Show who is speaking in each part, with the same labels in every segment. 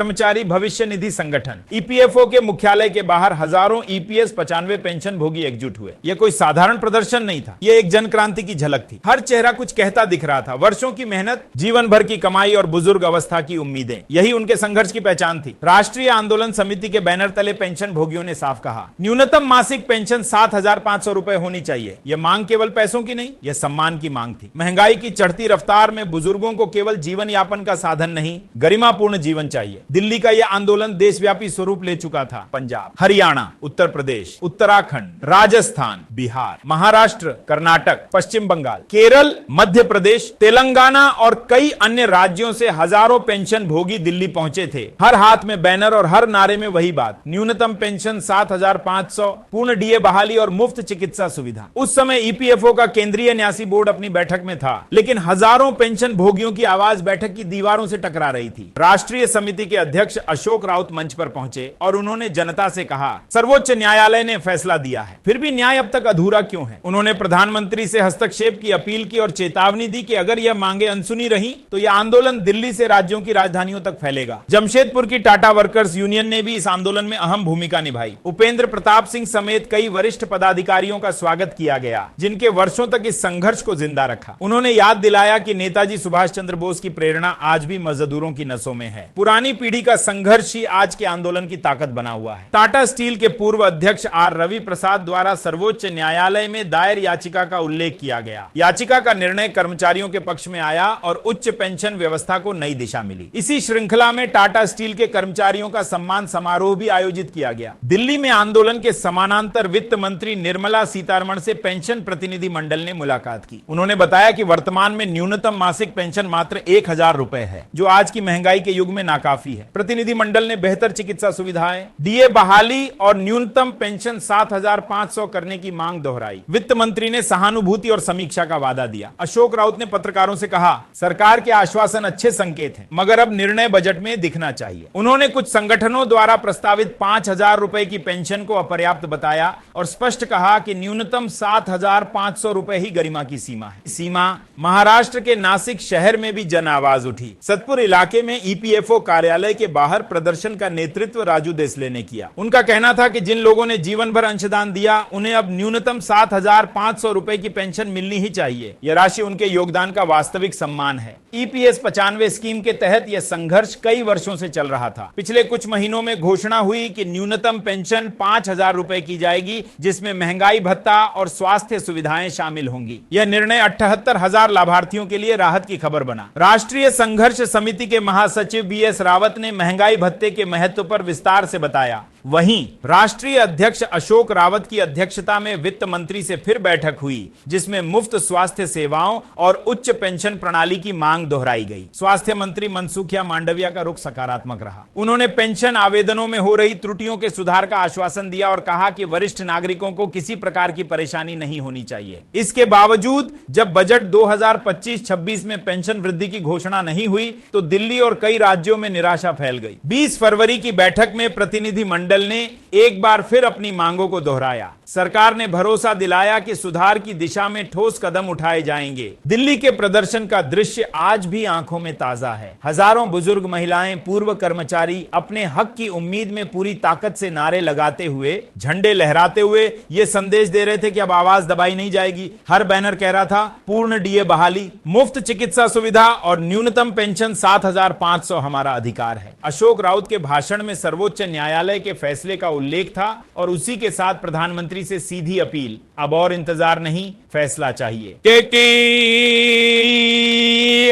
Speaker 1: कर्मचारी भविष्य निधि संगठन ईपीएफओ के मुख्यालय के बाहर हजारों ईपीएस 95 पेंशन भोगी एकजुट हुए। यह कोई साधारण प्रदर्शन नहीं था, यह एक जन क्रांति की झलक थी। हर चेहरा कुछ कहता दिख रहा था। वर्षों की मेहनत, जीवन भर की कमाई और बुजुर्ग अवस्था की उम्मीदें, यही उनके संघर्ष की पहचान थी। राष्ट्रीय आंदोलन समिति के बैनर तले पेंशन भोगियों ने साफ कहा, न्यूनतम मासिक पेंशन 7,500 रुपए होनी चाहिए। यह मांग केवल पैसों की नहीं, यह सम्मान की मांग थी। महंगाई की चढ़ती रफ्तार में बुजुर्गों को केवल जीवन यापन का साधन नहीं, गरिमापूर्ण जीवन चाहिए। दिल्ली का यह आंदोलन देशव्यापी स्वरूप ले चुका था। पंजाब, हरियाणा, उत्तर प्रदेश, उत्तराखंड, राजस्थान, बिहार, महाराष्ट्र, कर्नाटक, पश्चिम बंगाल, केरल, मध्य प्रदेश, तेलंगाना और कई अन्य राज्यों से हजारों पेंशन भोगी दिल्ली पहुंचे थे। हर हाथ में बैनर और हर नारे में वही बात, न्यूनतम पेंशन 7,500, पूर्ण डीए बहाली और मुफ्त चिकित्सा सुविधा। उस समय ईपीएफओ का केंद्रीय न्यासी बोर्ड अपनी बैठक में था, लेकिन हजारों पेंशन भोगियों की आवाज बैठक की दीवारों से टकरा रही थी। राष्ट्रीय समिति के अध्यक्ष अशोक राउत मंच पर पहुंचे और उन्होंने जनता से कहा, सर्वोच्च न्यायालय ने फैसला दिया है, फिर भी न्याय अब तक अधूरा क्यों है? उन्होंने प्रधानमंत्री से हस्तक्षेप की अपील की और चेतावनी दी कि अगर यह मांगे अनसुनी रही तो यह आंदोलन दिल्ली से राज्यों की राजधानियों तक फैलेगा। जमशेदपुर की टाटा वर्कर्स यूनियन ने भी इस आंदोलन में अहम भूमिका निभाई। उपेंद्र प्रताप सिंह समेत कई वरिष्ठ पदाधिकारियों का स्वागत किया गया, जिनके वर्षों तक इस संघर्ष को जिंदा रखा। उन्होंने याद दिलाया कि नेताजी सुभाष चंद्र बोस की प्रेरणा आज भी मजदूरों की नसों में है। पुरानी पीढ़ी का संघर्ष ही आज के आंदोलन की ताकत बना हुआ है। टाटा स्टील के पूर्व अध्यक्ष आर रवि प्रसाद द्वारा सर्वोच्च न्यायालय में दायर याचिका का उल्लेख किया गया। याचिका का निर्णय कर्मचारियों के पक्ष में आया और उच्च पेंशन व्यवस्था को नई दिशा मिली। इसी श्रृंखला में टाटा स्टील के कर्मचारियों का सम्मान समारोह भी आयोजित किया गया। दिल्ली में आंदोलन के समानांतर वित्त मंत्री निर्मला सीतारमण से पेंशन प्रतिनिधि मंडल ने मुलाकात की। उन्होंने बताया कि वर्तमान में न्यूनतम मासिक पेंशन मात्र 1,000 रुपए है, जो आज की महंगाई के युग में नाकाफी है। प्रतिनिधि मंडल ने बेहतर चिकित्सा सुविधाएं, डीए बहाली और न्यूनतम पेंशन 7,500 करने की मांग दोहराई। वित्त मंत्री ने सहानुभूति और समीक्षा का वादा दिया। अशोक राउत ने पत्रकारों से कहा, सरकार के आश्वासन अच्छे संकेत हैं, मगर अब निर्णय बजट में दिखना चाहिए। उन्होंने कुछ संगठनों द्वारा प्रस्तावित 5,000 रुपए की पेंशन को अपर्याप्त बताया और स्पष्ट कहा कि न्यूनतम 7,500 रुपए ही गरिमा की सीमा है। सीमा महाराष्ट्र के नासिक शहर में भी जन आवाज उठी। सतपुर इलाके में ईपीएफओ कार्यालय के बाहर प्रदर्शन का नेतृत्व राजू देसले ने किया। उनका कहना था कि जिन लोगों ने जीवन भर अंशदान दिया, उन्हें अब न्यूनतम 7,500 रुपए की पेंशन मिलनी ही चाहिए। यह राशि उनके योगदान का वास्तविक सम्मान है। ईपीएस 95 स्कीम के तहत यह संघर्ष कई वर्षों से चल रहा था। पिछले कुछ महीनों में घोषणा हुई कि न्यूनतम पेंशन 5,000 रुपए की जाएगी, जिसमें महंगाई भत्ता और स्वास्थ्य सुविधाएं शामिल होंगी। यह निर्णय 78,000 लाभार्थियों के लिए राहत की खबर बना। राष्ट्रीय संघर्ष समिति के महासचिव बीएस रावत ने महंगाई भत्ते के महत्व पर विस्तार से बताया। वहीं राष्ट्रीय अध्यक्ष अशोक रावत की अध्यक्षता में वित्त मंत्री से फिर बैठक हुई, जिसमें मुफ्त स्वास्थ्य सेवाओं और उच्च पेंशन प्रणाली की मांग दोहराई गई। स्वास्थ्य मंत्री मनसुखिया मांडविया का रुख सकारात्मक रहा। उन्होंने पेंशन आवेदनों में हो रही त्रुटियों के सुधार का आश्वासन दिया और कहा कि वरिष्ठ नागरिकों को किसी प्रकार की परेशानी नहीं होनी चाहिए। इसके बावजूद जब बजट 2025-26 में पेंशन वृद्धि की घोषणा नहीं हुई, तो दिल्ली और कई राज्यों में निराशा फैल गई। 20 फरवरी की बैठक में प्रतिनिधि मंडल ने एक बार फिर अपनी मांगों को दोहराया। सरकार ने भरोसा दिलाया कि सुधार की दिशा में ठोस कदम उठाए जाएंगे। दिल्ली के प्रदर्शन का दृश्य आज भी आंखों में ताजा है। हजारों बुजुर्ग महिलाएं, पूर्व कर्मचारी अपने हक की उम्मीद में पूरी ताकत से नारे लगाते हुए, झंडे लहराते हुए ये संदेश दे रहे थे कि अब आवाज दबाई नहीं जाएगी। हर बैनर कह रहा था, पूर्ण डीए बहाली, मुफ्त चिकित्सा सुविधा और न्यूनतम पेंशन 7,500 हमारा अधिकार है। अशोक राउत के भाषण में सर्वोच्च न्यायालय के फैसले का उल्लेख था और उसी के साथ प्रधानमंत्री से सीधी अपील, अब और इंतजार नहीं, फैसला चाहिए।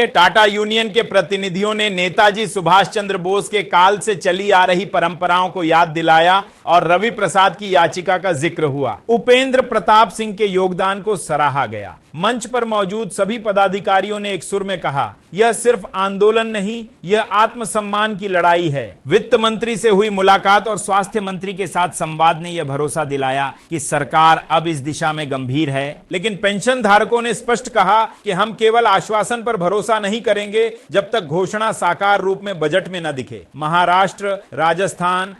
Speaker 1: टाटा यूनियन के प्रतिनिधियों ने नेताजी सुभाष चंद्र बोस के काल से चली आ रही परंपराओं को याद दिलाया और रवि प्रसाद की याचिका का जिक्र हुआ। उपेंद्र प्रताप सिंह के योगदान को सराहा गया। मंच पर मौजूद सभी पदाधिकारियों ने एक सुर में कहा, यह सिर्फ आंदोलन नहीं, यह आत्मसम्मान की लड़ाई है। वित्त मंत्री से हुई मुलाकात और स्वास्थ्य मंत्री के साथ संवाद ने यह भरोसा दिलाया कि सरकार अब इस दिशा में गंभीर है। लेकिन पेंशन धारकों ने स्पष्ट कहा कि हम केवल आश्वासन पर भरोसा नहीं करेंगे जब तक घोषणा साकार रूप में बजट में न दिखे। महाराष्ट्र, राजस्थान,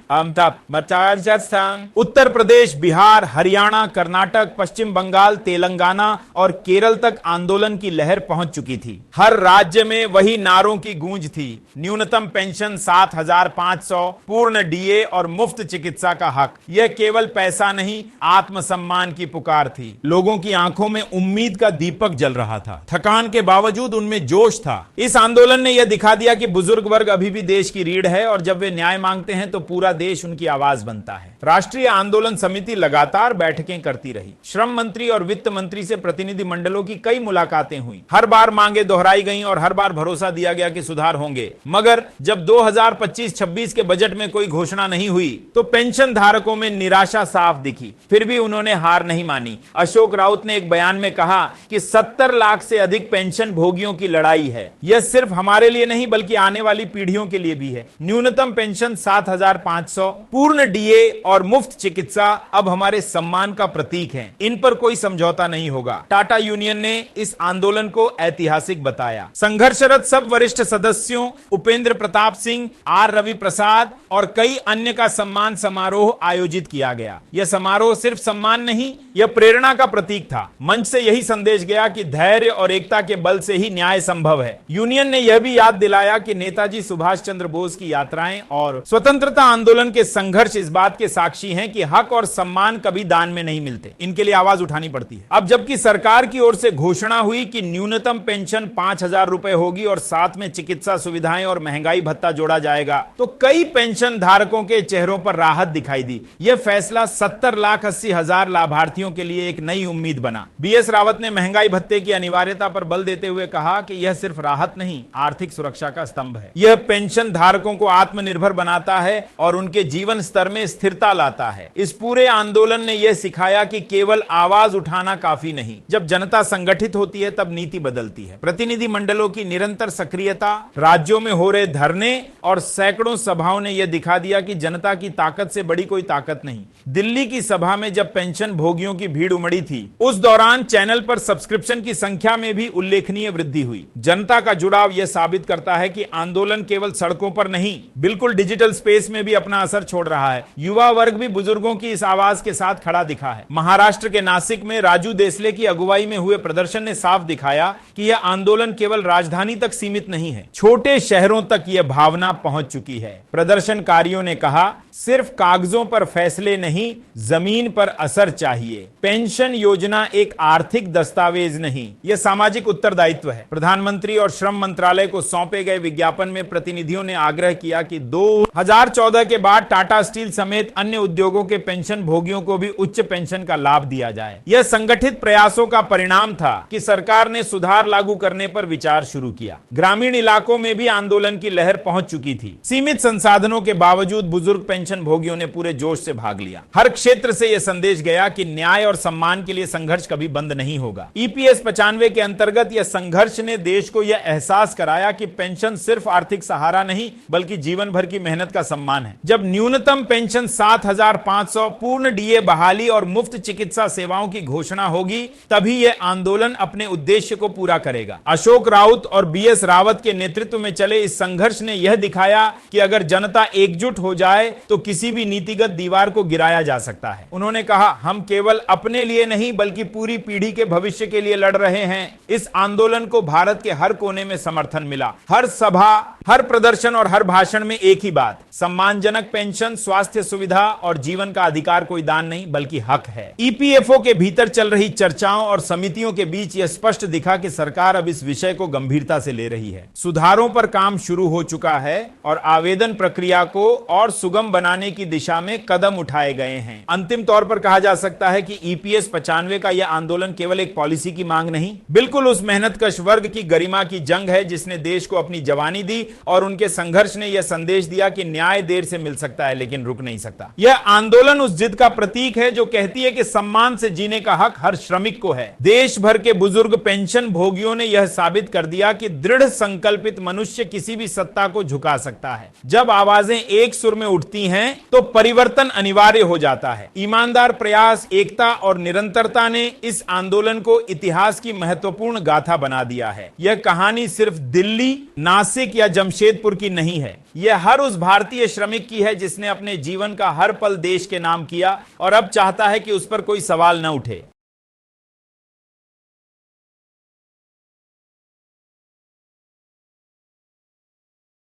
Speaker 1: उत्तर प्रदेश, बिहार, हरियाणा, कर्नाटक, पश्चिम बंगाल, तेलंगाना और केरल तक आंदोलन की लहर पहुंच चुकी थी। हर राज्य में वही नारों की गूंज थी, न्यूनतम पेंशन 7,500, पूर्ण डीए और मुफ्त चिकित्सा का हक। यह केवल पैसा नहीं, आत्मसम्मान की पुकार थी। लोगों की आंखों में उम्मीद का दीपक जल रहा था। थकान के बावजूद उनमें जोश था। इस आंदोलन ने यह दिखा दिया कि बुजुर्ग वर्ग अभी भी देश की रीढ़ है और जब वे न्याय मांगते हैं तो पूरा देश उनकी आवाज बनता है। राष्ट्रीय आंदोलन समिति लगातार बैठकें करती रही। श्रम मंत्री और वित्त मंत्री से प्रतिनिधि मंडलों की कई मुलाकातें हुई। हर बार मांगे दोहराई गईं और हर बार भरोसा दिया गया कि सुधार होंगे। मगर जब 2025-26 के बजट में कोई घोषणा नहीं हुई तो पेंशन धारकों में निराशा साफ दिखी। फिर भी उन्होंने हार नहीं मानी। अशोक राउत ने एक बयान में कहा कि 70 लाख से अधिक पेंशन भोगियों की लड़ाई है। यह सिर्फ हमारे लिए नहीं बल्कि आने वाली पीढ़ियों के लिए भी है। न्यूनतम पेंशन 7,500, पूर्ण डीए और मुफ्त चिकित्सा अब हमारे सम्मान का प्रतीक हैं। इन पर कोई समझौता नहीं होगा। टाटा यूनियन ने इस आंदोलन को ऐतिहासिक बताया। संघर्षरत सब वरिष्ठ सदस्यों उपेंद्र प्रताप सिंह, आर रवि प्रसाद और कई अन्य का सम्मान समारोह आयोजित किया गया। यह समारोह सिर्फ सम्मान नहीं, यह प्रेरणा का प्रतीक था। मंच से यही संदेश गया कि धैर्य और एकता के बल से ही न्याय संभव है। यूनियन ने यह भी याद दिलाया कि नेताजी सुभाष चंद्र बोस की यात्राएं और स्वतंत्रता आंदोलन के संघर्ष इस बात के साक्षी हैं कि हक और सम्मान कभी दान में नहीं मिलते, इनके लिए आवाज उठानी पड़ती है। अब जबकि सरकार की ओर से घोषणा हुई कि न्यूनतम पेंशन 5,000 रुपए होगी और साथ में चिकित्सा सुविधाएं और महंगाई भत्ता जोड़ा जाएगा, तो कई पेंशन धारकों के चेहरों पर राहत दिखाई दी। यह फैसला 70,80,000 लाभार्थियों के लिए एक नई उम्मीद बना। बीएस रावत ने महंगाई भत्ते की अनिवार्यता पर बल देते हुए कहा कि यह सिर्फ राहत नहीं, आर्थिक सुरक्षा का स्तंभ है। यह पेंशन धारकों को आत्मनिर्भर बनाता है और उनके जीवन स्तर में स्थिरता लाता है। इस पूरे आंदोलन ने यह सिखाया कि केवल आवाज उठाना काफी नहीं, जब जनता संगठित होती है तब नीति बदलती है। प्रतिनिधि मंडलों की निरंतर सक्रियता, राज्यों में हो रहे धरने और सैकड़ों सभाओं ने यह दिखा दिया कि जनता की ताकत से बड़ी कोई ताकत नहीं। दिल्ली की सभा में जब पेंशन भोगियों की भीड़ उमड़ी थी, उस दौरान चैनल पर सब्सक्रिप्शन की संख्या में भी उल्लेखनीय वृद्धि हुई। जनता का जुड़ाव यह साबित करता है कि आंदोलन केवल सड़कों पर नहीं, बिल्कुल डिजिटल स्पेस में भी अपना असर छोड़ रहा है। युवा वर्ग भी बुजुर्गों की इस आवाज के साथ खड़ा दिखा है। महाराष्ट्र के नासिक में राजू देसले की अगुवाई में हुए प्रदर्शन ने साफ दिखाया कि यह आंदोलन केवल राजधानी तक सीमित नहीं है, छोटे शहरों तक यह भावना पहुंच चुकी है। प्रदर्शनकारियों ने कहा, सिर्फ कागजों पर फैसले नहीं, जमीन पर असर चाहिए। पेंशन योजना एक आर्थिक दस्तावेज नहीं, यह सामाजिक उत्तरदायित्व है। प्रधानमंत्री और श्रम मंत्रालय को सौंपे गए विज्ञापन में प्रतिनिधियों ने आग्रह किया कि 2014 के बाद टाटा स्टील समेत अन्य उद्योगों के पेंशन भोगियों को भी उच्च पेंशन का लाभ दिया जाए। यह संगठित प्रयासों का परिणाम था कि सरकार ने सुधार लागू करने पर विचार शुरू किया। ग्रामीण इलाकों में भी आंदोलन की लहर पहुंच चुकी थी। सीमित संसाधनों के बावजूद बुजुर्ग पेंशन भोगियों ने पूरे जोश से भाग लिया। हर क्षेत्र से यह संदेश गया कि न्याय और सम्मान के लिए संघर्ष कभी बंद नहीं होगा। ईपीएस 95 के अंतर्गत यह संघर्ष ने देश को यह एहसास कराया कि पेंशन सिर्फ आर्थिक सहारा नहीं बल्कि जीवन भर की मेहनत का सम्मान है। जब न्यूनतम पेंशन 7,500, पूर्ण डीए बहाली और मुफ्त चिकित्सा सेवाओं की घोषणा होगी, तभी यह आंदोलन अपने उद्देश्य को पूरा करेगा। अशोक राउत और बीएस रावत के नेतृत्व में चले इस संघर्ष ने यह दिखाया कि अगर जनता एकजुट हो जाए तो किसी भी नीतिगत दीवार को गिराया जा सकता है। उन्होंने कहा, हम केवल अपने लिए नहीं बल्कि पूरी पीढ़ी के भविष्य के लिए लड़ रहे हैं। इस आंदोलन को भारत के हर कोने में समर्थन मिला। हर सभा, हर प्रदर्शन और हर भाषण में एक ही बात, सम्मानजनक पेंशन, स्वास्थ्य सुविधा और जीवन का अधिकार कोई दान नहीं बल्कि हक है। ईपीएफओ के भीतर चल रही चर्चाओं और समितियों के बीच यह स्पष्ट दिखा कि सरकार अब इस विषय को गंभीरता से ले रही है। सुधारों पर काम शुरू हो चुका है और आवेदन प्रक्रिया को और सुगम बनाने की दिशा में कदम उठाए गए हैं। अंतिम तौर पर कहा जा सकता है कि ईपीएस 95 का यह आंदोलन केवल एक पॉलिसी की मांग नहीं, बिल्कुल उस मेहनतकश वर्ग की गरिमा की जंग है जिसने देश को अपनी जवानी दी और उनके संघर्ष ने यह संदेश दिया कि न्याय देर से मिल सकता है लेकिन रुक नहीं सकता। यह आंदोलन उस जिद का प्रतीक है जो कहती है कि सम्मान से जीने का हक हर श्रमिक को है। देश भर के बुजुर्ग पेंशन भोगियों ने यह साबित कर दिया कि दृढ़ संकल्पित मनुष्य किसी भी सत्ता को झुका सकता है। जब आवाजें एक सुर में उठती हैं तो परिवर्तन अनिवार्य हो जाता है। ईमानदार प्रयास, एकता और निरंतरता ने इस आंदोलन को इतिहास की महत्वपूर्ण गाथा बना दिया है। यह कहानी सिर्फ दिल्ली, नासिक या जमशेदपुर की नहीं है, यह हर उस भारतीय श्रमिक की है जिसने अपने जीवन का हर पल देश के नाम किया और अब चाहता है कि उस पर कोई सवाल न उठे।